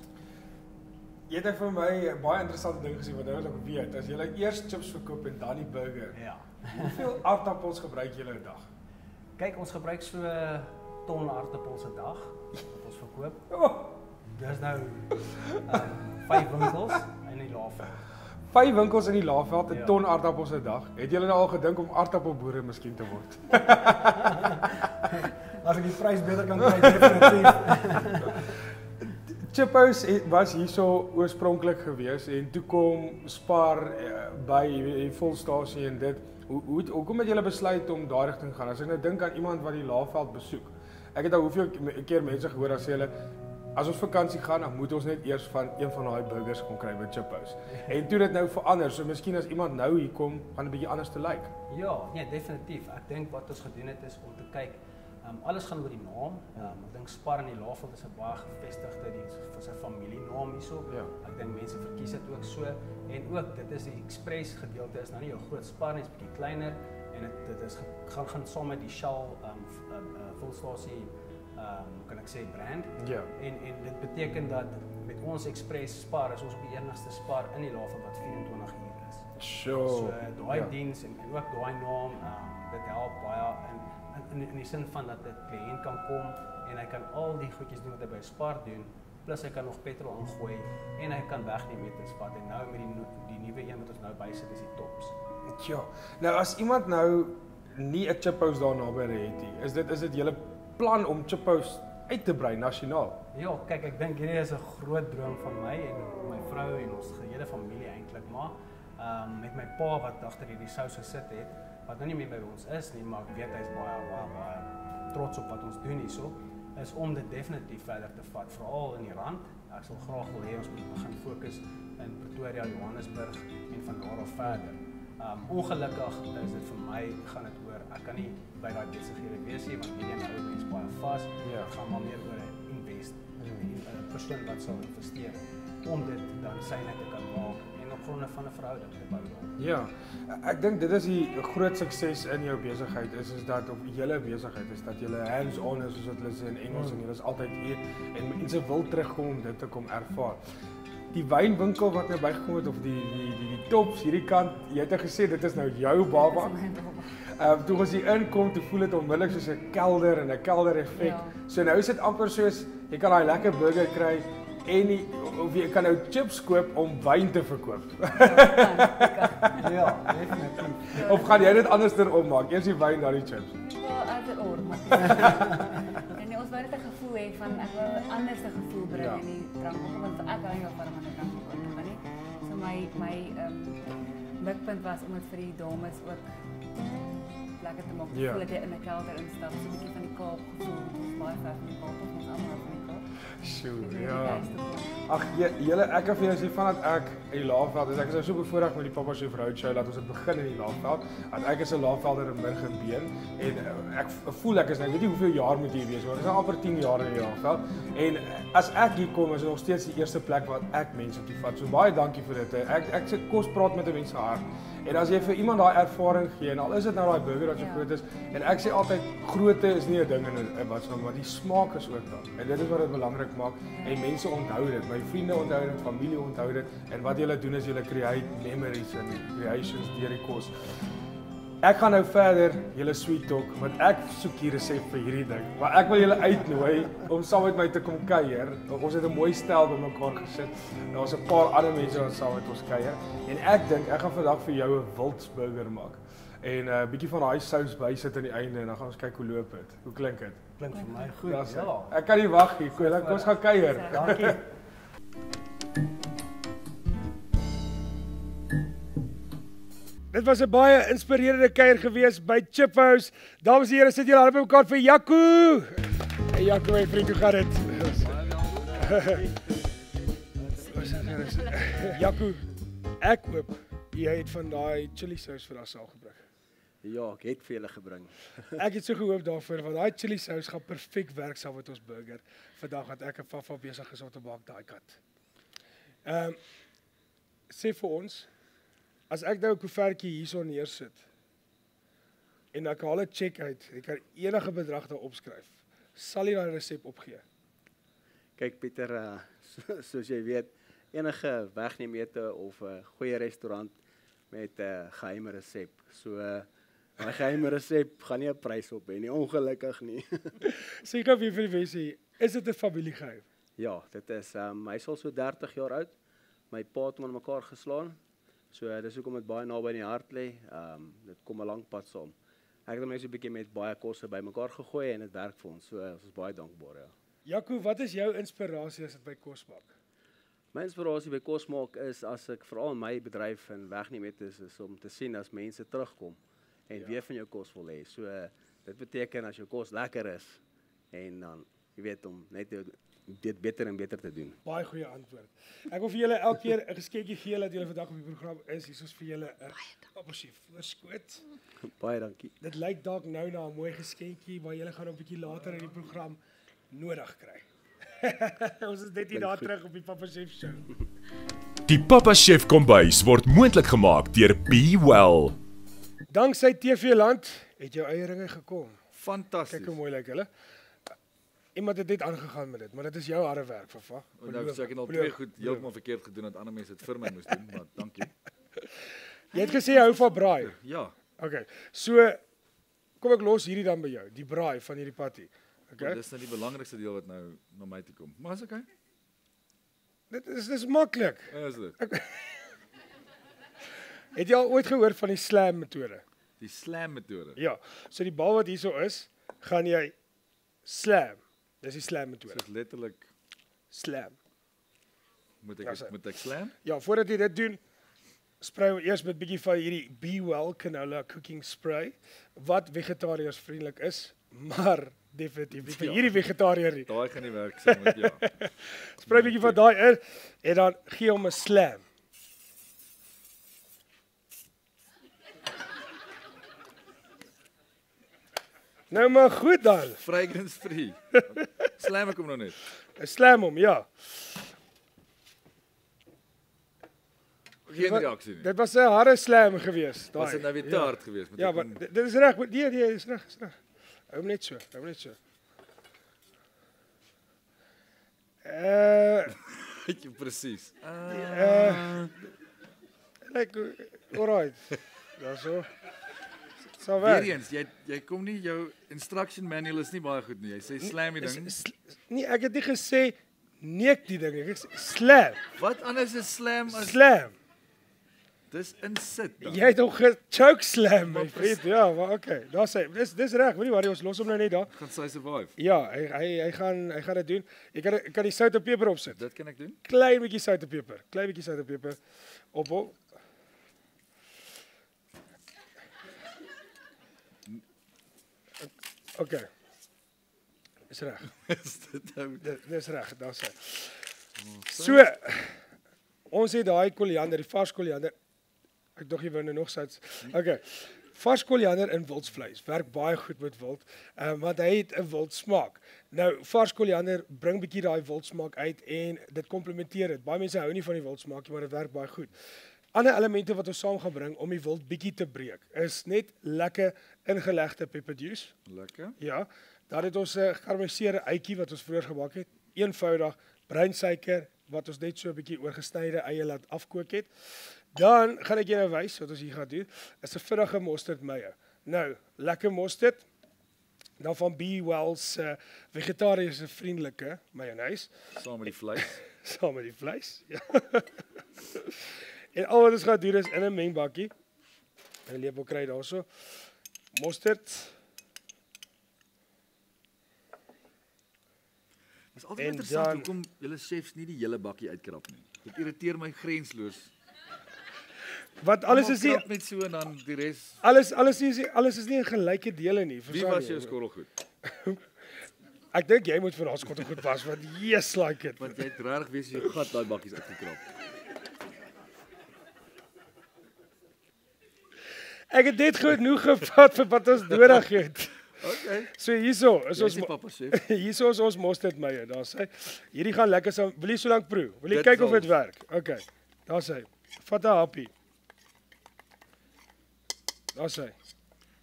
Jy het vir my 'n baie interessante ding gesê wat nou ek weet, as jy eers chips verkoop en dan die burger. Ja. Hoeveel aardappels gebruik jy 'n dag? Kyk, ons gebruik so 'n ton aardappels 'n dag wat ons verkoop. Oh. Dis nou 5 winkels in die Laagveld. 5 winkels in die Laagveld, 'n Ja. ton aardappels 'n dag. Het julle nou al gedink om aardappelboere miskien te word? As ek die prys beter kan kry, definitief. Chiphouse was hierso oorspronklik gewees en toe kom Spar by die volstasie en dit. Hoekom het julle besluit om daai rigting gaan? As ek nou dink aan iemand wat die Laagveld besoek. Ek het al hoeveel keer mense gehoor as hulle as ons vakansie gaan, dan moet ons net eers van een van daai burgers kom kry by Chiphouse. En toe dit nou verander, so miskien as iemand nou hier kom, gaan dit 'n bietjie anders te lyk. Ja, nee, definitief. Ek dink wat ons gedoen het is om te kyk Alles gaan oor die naam. Ek dink Spar in die Laagveld is 'n baie gevestigde vir sy familienaam hierso. Ja. Ek dink mense verkies dit ook so en ook dit is die Express gedeelte is nou nie jou groot Spar nie, is bietjie kleiner en dit is gaan saam met die Shell volstasie kan ek sê brand. Ja. En dit beteken dat met ons Express Spar is ons op die enigste Spar in die Laagveld wat 24 uur is. Sure. So daai diens en ook daai naam dit help baie in die sin van dat 'n kliënt kan kom en hy kan al die goedjies doen wat hy by Spar doen, plus hy kan nog petrol ingooi en hy kan wegneem met 'n Spar en nou met die nuwe een wat ons nou bysit is die tops. Ja. Nou as iemand nou nie 'n chiphouse daar naby het nie, is dit julle plan om chiphouse uit te brei nasionaal? Ja, kyk, ek dink hierdie is 'n groot droom van my en my vrou en ons hele familie eintlik, maar met my pa wat agter hierdie sous gesit het, wat nou nie meer by ons is nie, maar ek weet hy's baie trots op wat ons doen hierso, is om dit definitief verder te vat, veral in die rand. Ek sal graag wil hê ons moet begin fokus in Pretoria, Johannesburg en van daar af verder. Ongelukkig is dit vir my gaan dit oor ek kan nie by daai besighede wees nie want hierdie ou mens baie vas. Ja. Dit gaan maar meer oor 'n invest, 'n persoon wat sal investeer om dit dan syne te kan maak en op gronde van 'n verhouding te bou. Ja. Ek dink dit is die groot sukses in jou besigheid is dat of julle besigheid is dat julle hands-on is soos wat hulle sê in Engels en julle is altyd hier en mense wil terugkom om dit te kom ervaar. Die wynwinkel wat nou bygekom het of die tops hierdie kant, jy het gesê dit is nou jou baba. Toe as jy inkom, toe voel dit onmiddellik soos 'n kelder en 'n kelder effek. Ja. So nou is dit amper soos jy kan daai lekker burger kry en of jy kan nou chips koop om wyn te verkoop. Ja, definitief. Of gaan jy dit anderster opmaak? Eers die wyn dan die chips. Ja, either-or, maar en ons wou net 'n gevoel hê van ek wil 'n anderste gevoel bring Ja. in die drank, want ek hou nie van om aan 'n drank te doen nie. So my mikpunt was om dit vir die dames ook lekker te maak. Ja. Voordat jy in 'n kelder instap, so 'n bietjie van die Kaap gevoel, ons baie ver van die Kaap, ons almal van die Kaap. Sjoe, Ek weet ja. die beste van. Ag julle ek kan vir julle sê vandat ek in die Laagveld is, ek is nou so bevoorreg met die Papa Chef Roadshow dat ons het begin in die Laagveld. Want ek is 'n Laagvelder in Burg en Been en ek voel ek is nou weet nie hoeveel jaar moet hier wees, maar dit is al amper 10 jaar in die Laagveld. En as ek hier kom is dit nog steeds die eerste plek wat ek mense toe vat. So baie dankie vir dit. Ek sit kos praat met 'n mens se hart. En as jy vir iemand daai ervaring gee en al is dit nou daai burger wat so groot is en ek sê altyd grootte is nie 'n ding in wat maar die smaak is ook daar. En dit is wat dit belangrik maak en mense onthou dit. My vriende onthou dit, familie onthou dit en wat julle doen is julle create memories en creations deur die kos. Ek gaan nou verder julle sweet talk want ek soek hier resep vir hierdie ding. Maar ek wil julle uitnooi om saam met my te kom kuier. Ons het 'n mooi stel bymekaar gesit. Daar's 'n paar ander mense wat saam met ons kuier en ek dink ek gaan vandag vir jou 'n wildsburger maak. En 'n bietjie van daai sous bysit aan die einde en dan gaan ons kyk hoe loop dit. Hoe klink dit? Klink vir my goed. Daar's hy. Ja. Ek kan nie wag nie. Kom ons gaan kuier. Dankie. Dit was 'n baie inspirerende kuier gewees by Chiphouse. Dames en here, sit julle hande bymekaar vir Jaco. Hey Jaco, my vriend, hoe gaan dit? Jaco, ek hoop jy het van daai chili sous vir ons saal gebring. Ja, ek het vir julle gebring. Ek het so gehoop daarvoor want daai chili sous gaan perfek werk saam met ons burger vandag wat ek en Fafa besig is om te maak daai kat. Sê vir ons, as ek nou 'n koevertjie hierso neersit en ek haal 'n cheque uit, ek kan enige bedrag daar opskryf, sal jy daai resep opgee? Kyk Pieter, soos jy weet, enige wegneemete of 'n goeie restaurant met 'n geheime resep. So my geheime resep gaan nie 'n prys op hê nie, ongelukkig nie. Sê gou vir die mense, is dit 'n familiegeheim? Ja, dit is hy is al so 30 jaar oud. My pa het hom aan mekaar geslaan. So dis hoekom dit baie naby in die hart lê. Dit kom 'n lang pad saam. Ek het net so 'n bietjie met baie kosse bymekaar gegooi en dit werk vir ons. So ons is baie dankbaar, ja. Jaco, wat is jou inspirasie as dit by kos maak? My inspirasie by kos maak is as ek veral in my bedryf en wegneem is om te sien as mense terugkom en weer van jou kos wil hê. So dit beteken as jou kos lekker is en dan jy weet om net dit beter en beter te doen. Baie goeie antwoord. Ek wil vir julle elke keer 'n geskenkie gee dat julle vandag op die program is. Hier is vir julle 'n appelsief voorskoot. Baie dankie. Dit lyk dalk nou na 'n mooi geskenkie waar julle gaan 'n bietjie later in die program nodig kry. Ons is net hier daar terug op die Papa Chef show. Die Papa Chef kombuis word moontlik gemaak deur Be Well. Danksy TV Land het jou eieringe gekom. Fantasties. Kyk hoe mooi lyk hulle. Iemand het net aangegaan met dit, maar dit is jou harde werk, Fafa. Nou sê ek het al twee goed heeltemal verkeerd gedoen dat ander mense dit vir my moes doen, maar dankie. Jy het gesê jy hou van braai. Ja. Okay. So kom ek los hierdie dan by jou, die braai van hierdie patty. Okay? Dis nou die belangrikste deel wat nou na my toe kom. Maar is okay. Dit is maklik. Is dit? Het jy al ooit gehoor van die slam metode? Die slam metode. Ja. So die bal wat hierso is, gaan jy slam. Dis die slam metode. Dit is letterlik Slam. moet ek slam? Ja, voordat jy dit doen, sprei hom eers met bietjie van hierdie Be Well canola cooking spray wat vegetariërs vriendelik is, maar definitief nie vir hierdie vegetariër nie. Daai gaan nie werk saam met ja. Sprei bietjie van daai in en dan gee hom 'n slam. Nou maar goed dan. Fragrance free. Slam ek hom nog net. 'n Slam hom, ja. Geen reaksie nie. Dit was 'n harde slam geweest, daai. Was dit nou weer te hard geweest? Ja, maar dit is reg. Nee, is reg, is reg. Hou hom net so, hou hom net so. Presies. Like, alright. Daarso. Sal Weer werk. eens, jy kom nie jou instruction manual is nie baie goed nie. Jy sê slam die ding. Nee, ek het nie gesê neek die ding, ek het gesê slam. Wat anders is slam as Slam. dis insit dan? Jy het hom gechoke slam, my vriend. Ja, maar okay. Daar sê, dis reg, moenie worry, ons los hom nou net daar. Gaan sy survive. Ja, hy gaan dit doen. Ek kan die sout en peper opsit. Dit kan ek doen. Klein bietjie sout en peper. Klein bietjie sout en peper op hom. Okay. Is reg. Is dit nou? Dis reg, daar sê. So ons het daai koriander, die vars koriander. Ek dink jy wou nog sout. Okay. Vars koriander in wildsvleis werk baie goed met wild, want hy het 'n wild smaak. Nou vars koriander bring bietjie daai wild smaak uit en dit komplementeer dit. Baie mense hou nie van die wild smaakie, maar dit werk baie goed. Ander elemente wat ons saam gaan bring om die wild bietjie te breek, is net lekker ingelegde pepperjuice. Lekker. Ja, dan het ons 'n gekarameliseerde eitjie wat ons vroeër gemaak het. Eenvoudig breinsuiker wat ons net so 'n bietjie oorgesnyde eie laat afkook het. Dan gaan ek julle wys wat ons hier gaan doen. Is 'n vinnige mosterdmayo. Nou, lekker mosterd. Dan van Be Well's vegetariese vriendelike mayonnaise Saam met die vleis. saam met die vleis. Ja. En al wat ons gaan doen is in 'n mengbakkie 'n lepel kry daarso. Mosterd. Dis altyd En interessant dan- hoekom julle chefs nie die hele bakkie uitkrap nie. Dit irriteer my grensloos. Wat alles is nie krap net so en dan die res. alles is nie in gelyke dele nie. Wie verstaan was jy? jou skottelgoed? Ek dink jy moet vir daai skottelgoed was want yes like it. Want jy het regtig weet jy gat daai bakkies uitgekrap. Ek het dit genoeg gevat vir wat ons nodig het. Okay. So hierso is Ons ons die Papa Chef. hierso is ons mosterd mayo. Daar sê hierdie gaan lekker saam. Wil jy so lank proe? Wil jy Dit kyk of sal- dit werk? Okay. Daar sê. Vat 'n happie. Daar sê.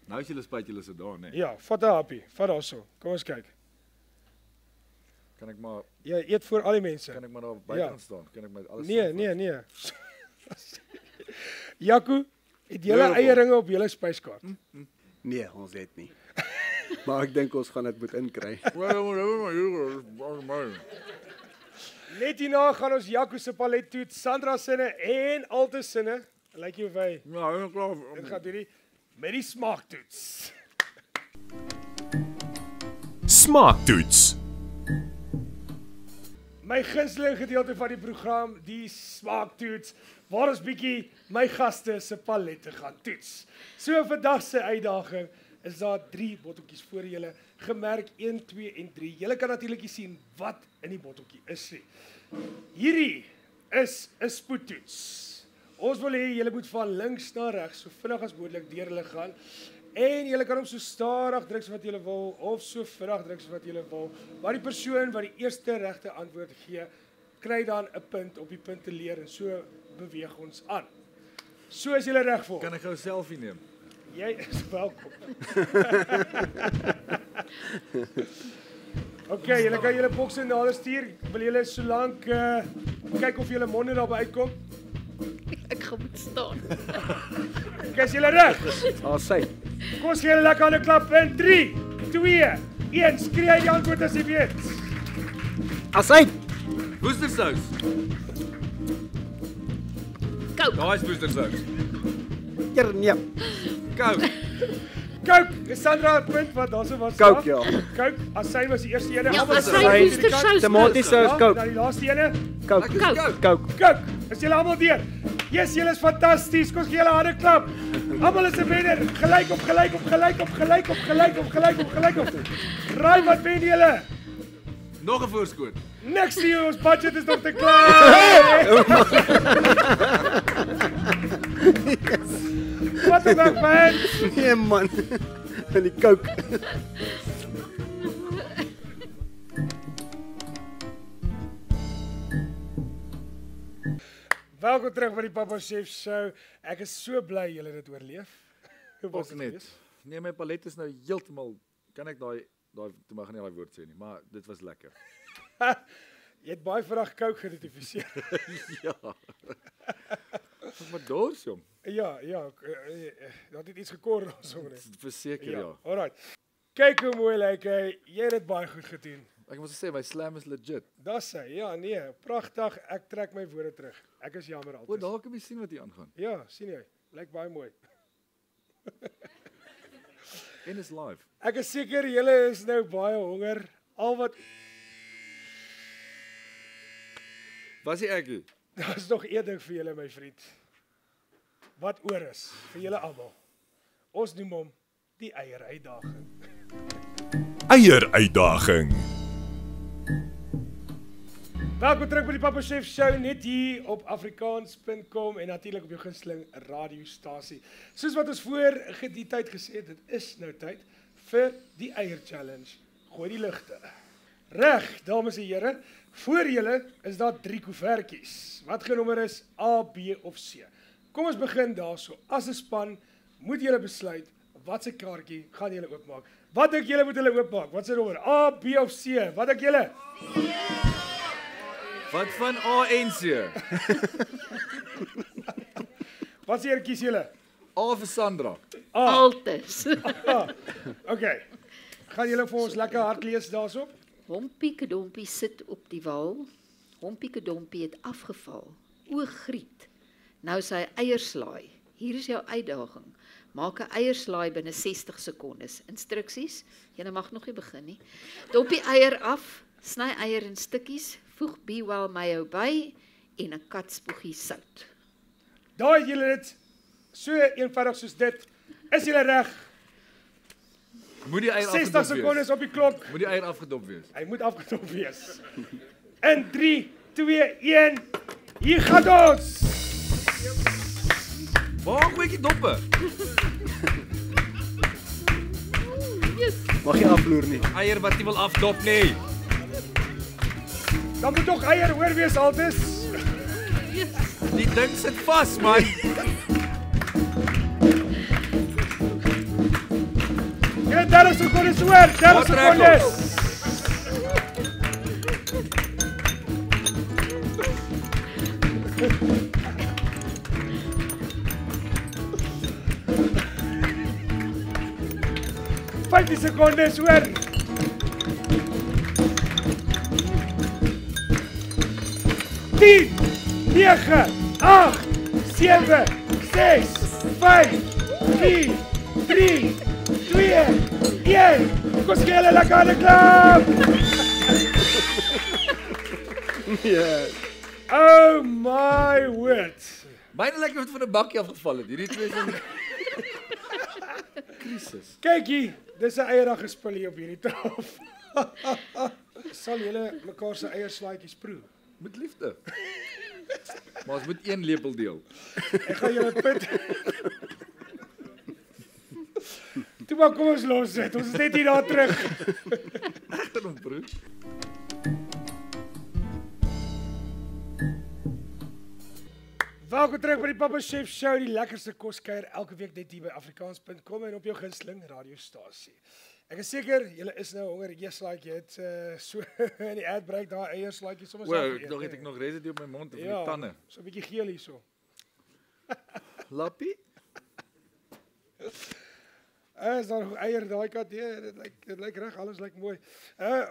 Nou is julle spyt julle sit daar, né? Nee. Ja, vat 'n happie. Vat daarso. Kom ons kyk. Kan ek maar Jy eet vir al die mense. kan ek maar daar buite gaan staan? Kan ek met alles Nee. Jaco, het julle Beautiful. eieringe op julle spyskaart? Nee, ons het nie. Maar ek dink ons gaan dit moet inkry. Net hierna gaan ons Jaco se palet toets, Sandra sinne en Altes sinne. Lyk jy of hy Ja, klaar. dit gaan hierdie met die smaaktoets. Smaaktoets. My gunsteling gedeelte van die program, die smaaktoets, waar ons bietjie my gaste se palette gaan toets. So vandag se uitdaging is daar 3 botteltjies voor julle, gemerk 1, 2 en 3. Julle kan natuurlik nie sien wat in die botteltjie is nie. Hierdie is 'n spoedtoets. Ons wil hê julle moet van links na regs so vinnig as moontlik deur hulle gaan. En julle kan hom so stadig druk so wat julle wil of so vinnig druk so wat julle wil. Maar die persoon wat die eerste regte antwoord gee, kry dan 'n punt op die punteleer en so beweeg ons aan. So is julle reg vir. Kan ek gou 'n selfie neem? Jy is welkom. Okay, julle kan julle bokse nader stuur. Wil julle solank kyk of julle monde daarby uitkom? Ek gaan moet staan. Is julle reg? Sy. Kom ons gee julle lekker 'n klap in 3, 2, 1. Skree uit die antwoord as jy weet. Sy. Woestersous. Coke. Daai is woestersous. Nee. Coke. Coke, Sandra het punt wat daarso was. Coke, ja. Coke, as sy was die eerste ene. Ja, Almal as is sy reg. woestersous. Tomatiesous, Ja, Coke. dan die laaste ene. Coke. Coke. Coke. Is julle almal deur? Yes, julle is fantasties. Kom ons gee julle 'n harde klap. Almal is 'n wenner. Gelyk op. Raai wat wen julle? Nog 'n voorskoot. Niks nie, ons budget is nog te klein. Wat 'n wegman. Nee man. En die Coke. Welkom terug by die Papa Chef Show. Ek is so bly julle het dit oorleef. Hoe was dit net. geweest? Nee, my palet is nou heeltemal, kan ek daai toe mag nie daai woord sê nie, maar dit was lekker. Jy het baie vinnig Coke geïdentifiseer. Ja. Ek maar dors hom. Ja, dat het iets gekor sommer net. Verseker ja. Alright. Kyk hoe mooi lyk hy. Jy het dit baie goed gedoen. Ek moet sê my slam is legit. Dis hy. Ja, nee, pragtig. Ek trek my woorde terug. Ek is jammer O, altyd. daar kan jy sien wat hier aangaan. Ja, sien jy? Lyk baie mooi. En is live. Ek is seker julle is nou baie honger. Al wat Was hy ek? daar's nog een ding vir julle my vriend. Wat oor is vir julle almal. Ons noem hom die eieruitdaging. Eieruitdaging. Welkom terug by die Papa Chef Show net hier op afrikaans.com en natuurlik op jou gunsteling radiostasie. Soos wat ons voor die tyd gesê het, dit is nou tyd vir die eier challenge. Gooi die ligte. Reg, dames en here, voor julle is daar 3 koevertjies. Wat genommer is A, B of C. Kom ons begin daarso. As 'n span moet julle besluit watse kaartjie gaan julle oopmaak. Wat dink julle moet hulle oopmaak? Wat se nommer? A, B of C? Wat dink julle? Wat van A en C? Wat se kies julle? A vir Sandra. Altes. Okay. Gaan julle vir ons lekker hard lees daarso? Hompie Kedompie sit op die wal. Hompie Kedompie het afgeval. O griet. Nou sy eierslaai. Hier is jou uitdaging. Maak 'n eierslaai binne 60 sekondes. Instruksies: jy mag nog nie begin nie. Dop die eier af, sny eier in stukkies, voeg B-well mayo by en 'n katspoegie sout. Daai het julle dit so eenvoudig soos dit. Is julle reg? Moet die eier 60 afgedop wees. sekondes op die klok. Moet die eier afgedop wees. Hy moet afgedop wees. In 3, 2, 1. Hier gaan ons. Waar gooi ek die doppe? Mag jy afloer nie. Eier wat nie wil afdop nie. Dan moet tog eier hoor wees altes. Die ding sit vas, man. Jy 30 sekondes hoor, 30 sekondes. Vijftig secondes hoor. 10, 9, 8, 7, 6, 5, 4, 3, 2, 1. Kom skien hulle lekker aan die klap. Oh my word. Myne lyk net van 'n bakkie afgeval het. Hierdie twee is Jesus. Kyk hier, dis 'n eierdag gespil op hierdie tafel. Sal julle mekaar se eierslaaitjies proe? Met liefde. Maar ons moet 1 lepel deel. Ek gaan julle put. Toe maar kom ons los dit. Ons is net hier daar terug. Ek gaan hom proe. Welkom terug by die Papa Chef Show, die lekkerste koskuier elke week net hier by afrikaans.com en op jou gunsteling radiostasie. Ek is seker julle is nou honger. Eierslaaitjie het so in die ad-break daar eierslaaitjie sommer Wel, nog het ek nog residue op my mond en ja, my tande. So 'n bietjie geel hierso. Lappie? Is daar nog eier daai kant? Ja, dit lyk reg, alles lyk mooi.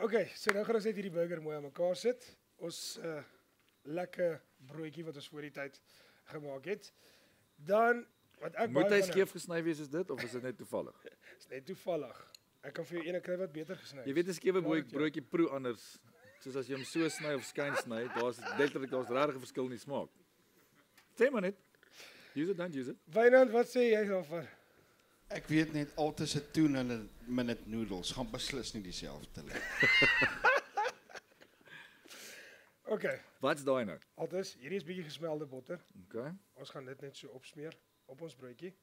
Okay, so nou gaan ons net hierdie burger mooi aan mekaar sit. Ons lekker broodjie wat ons voor die tyd gemaak het. Dan wat ek Moet hy skeef gesny wees is dit of is dit net toevallig? Is net toevallig. Ek kan vir jou ene kry wat beter gesny is. Jy weet 'n skewe broodjie proe anders. Soos as jy hom so sny of skyn sny, daar's letterlik regtig 'n verskil in die smaak. Sê maar net. Use it, don't use it. Wynand, wat sê jy daarvan? Ek weet net altyd se 2-minute noodles gaan beslis nie dieselfde lyk. Okay. Wat's daai nou? Altes, hierdie is bietjie gesmelde botter. Okay. Ons gaan dit net so opsmeer op ons broodjie.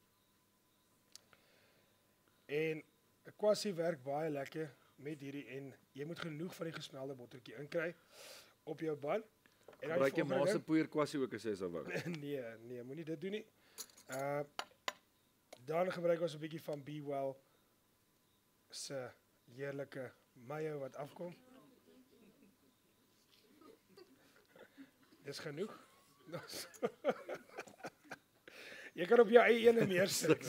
En 'n kwassie werk baie lekker met hierdie en jy moet genoeg van die gesmelde bottertjie inkry op jou ban. En dan Gebruik jy maar se poeier kwassie ook as jy sou wou. Nee, moenie dit doen nie. Dan gebruik ons 'n bietjie van Be Well se heerlike mayo wat afkom. Dis genoeg. Jy kan op jou eie ene meer sit.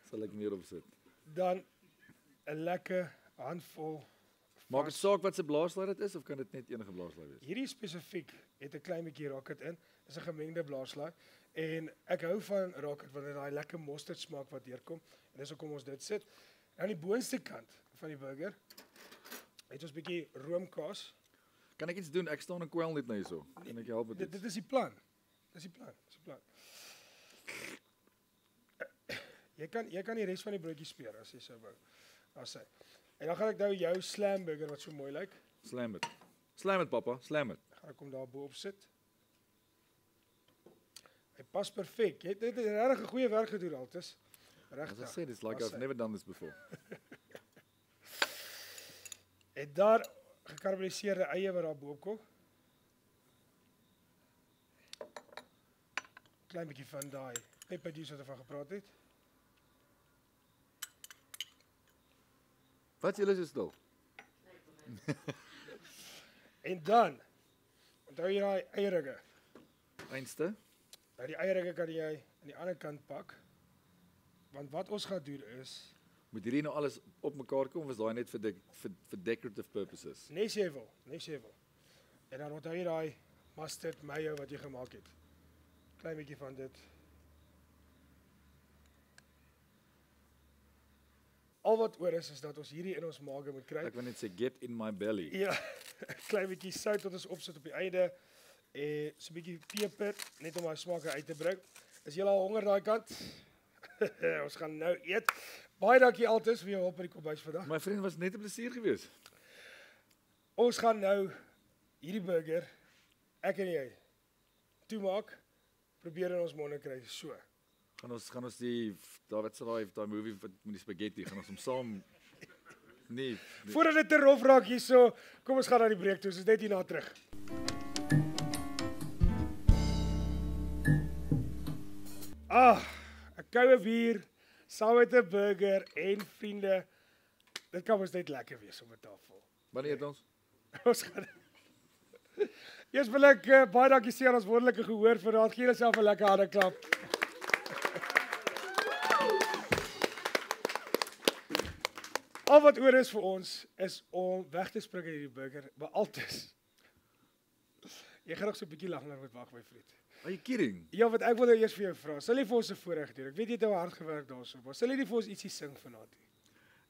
Sal ek meer opsit. Dan 'n lekker handvol. Maak dit saak wat se blaaslaai dit is of kan dit net enige blaaslaai wees? Hierdie spesifiek het 'n klein bietjie rocket in. Dis 'n gemengde blaaslaai en ek hou van rocket want dit daai lekker mosterd smaak wat deurkom en dis hoekom ons dit sit. Aan die boonste kant van die burger het ons 'n bietjie roomkaas. Kan ek iets doen? Ek staan en kwel net nou hierso. Kan ek help met dit? Dit is die plan. Dis die plan. Jy kan die res van die broodjie speer as jy sou wou. Daar sê. En dan gaan ek nou jou slam burger wat so mooi lyk. Slam dit. Slam dit pappa, slam dit. Gaan ek hom daar bo op sit. Hy pas perfek. Jy het regtig 'n goeie werk gedoen altes. Regtig. As I said, it's like I've never done this before. En daar gekarameliseerde eie wat daar bo kom. Klein bietjie van daai pepperjuice wat ek van gepraat het. Wat julle so stil? En dan onthou jy daai eierringe. Einste. Nou die eierringe kan jy aan die ander kant pak. Want wat ons gaan doen is moet hierdie nou alles op mekaar kom of is daai net vir decorative purposes? Nes jy wil. En dan onthou jy daai mustard mayo wat jy gemaak het. Klein bietjie van dit. Al wat oor is dat ons hierdie in ons maag moet kry. Ek wil net sê get in my belly. Ja, klein bietjie sout wat ons opsit op die einde en so 'n bietjie peper net om daai smaak uit te bring. Is julle al honger daai kant? Ons gaan nou eet. Baie dankie Altes vir jou hulp by die kombuis vandag. My vriend was net 'n plesier geweest. Ons gaan nou hierdie burger ek en jy toemaak. Probeer in ons monde kry so. Gaan ons die wat sê daai movie met die spaghetti, gaan ons hom saam nee. Voordat dit te rof raak hierso, kom ons gaan na die breek toe. Ons is net hierna terug. Ah, 'n koue bier saam met 'n burger en vriende. Dit kan mos net lekker wees op 'n tafel. Wanneer eet ons? Ons gaan Eers wil ek baie dankie sê aan ons wonderlike gehoor vir raad. Gee jouself 'n lekker harde klap. Al wat oor is vir ons is om weg te spring uit hierdie burger, maar altes. Jy gaan nog so 'n bietjie langer moet wag, my vriend. Are you kidding? Ja, wat ek wil nou eers vir jou vra. Sal jy vir ons 'n voorreg doen? Ek weet jy het nou hard gewerk daarso, maar sal jy nie vir ons ietsie sing vanaand nie?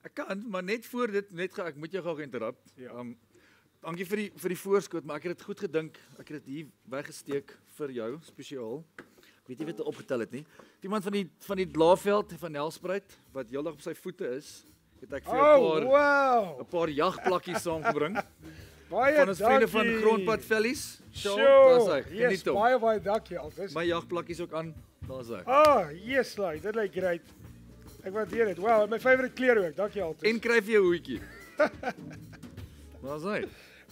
Ek kan, maar net voor dit ek moet jou gou interrupt. Ja. Dankie vir die voorskot, maar ek het dit goed gedink. Ek het dit hier weggesteek vir jou spesiaal. Ek weet nie wat hy opgetel het nie. Iemand van die Laaveld van Nelspruit wat heeldag op sy voete is, het ek vir 'n paar jagplakkies saamgebring. Baie van ons vriende van Grondpad Vellies. Daar's hy. Geniet hom. Baie dankie Altus. My jagplakkies ook aan. Daar's hy. Yes, like, dit lyk great. Ek waardeer dit. Wow, my favourite kleur ook. Dankie Altus. En kry vir jou hoedjie. Daar's hy.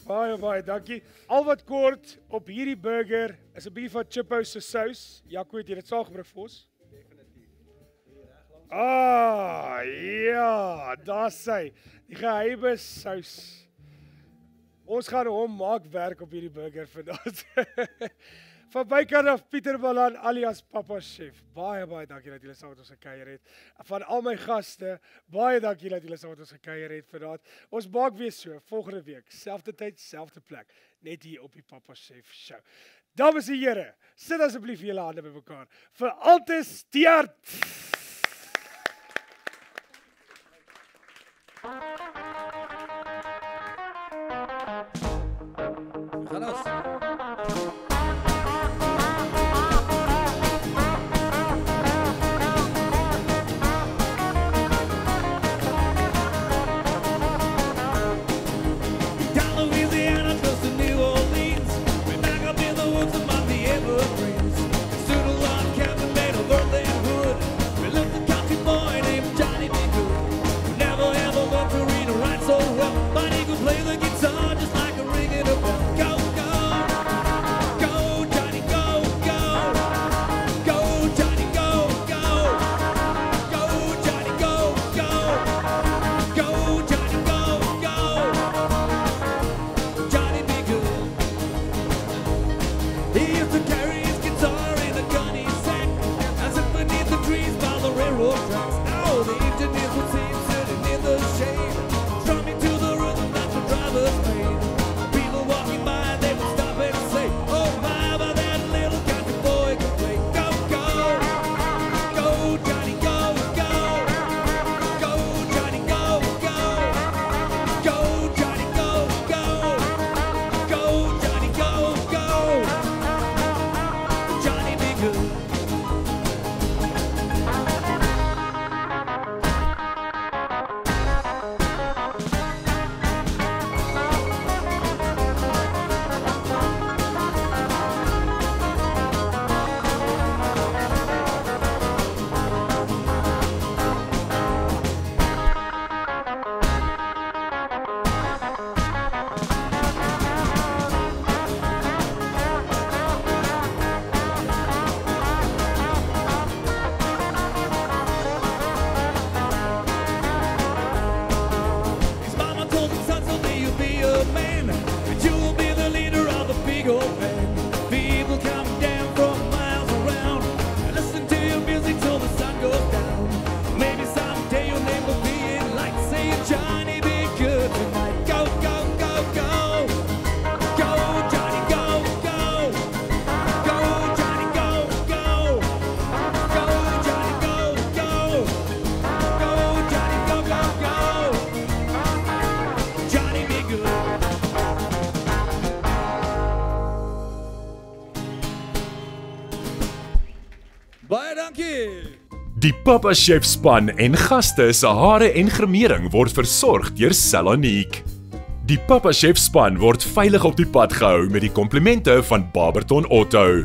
Baie dankie. Al wat kort op hierdie burger is 'n bietjie van Chippo se sous. Jaco, het jy dit saamgebring vir ons? Definitief. Ja, daar's hy. Die geheime sous. Ons gaan hom maak werk op hierdie burger vandag. Van bykant af Pieter Balan alias Papa Chef. Baie dankie dat julle saam met ons gekuier het. Van al my gaste, baie dankie dat julle saam met ons gekuier het vandag. Ons maak weer so volgende week, selfde tyd, selfde plek, net hier op die Papa Chef show. Dames en here, sit asseblief julle hande bymekaar vir Altus Tiaart. Gaan ons. Baie dankie. Die Papa Chef span en gaste se hare en gremering word versorg deur Salonique. Die Papa Chef span word veilig op die pad gehou met die komplimente van Barberton Auto.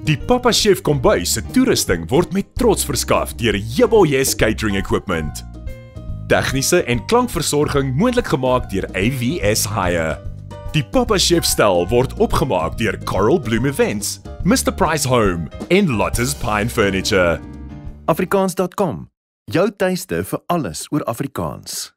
Die Papa Chef kombuis se toerusting word met trots verskaf deur Yebo Yes Catering Equipment. Tegniese en klankversorging moontlik gemaak deur AVS Hire. Die Papa Chef stel word opgemaak deur Coral Bloom Events, Mr Price Home en Lottes Pine Furniture. Afrikaans.com, jou tuiste vir alles oor Afrikaans.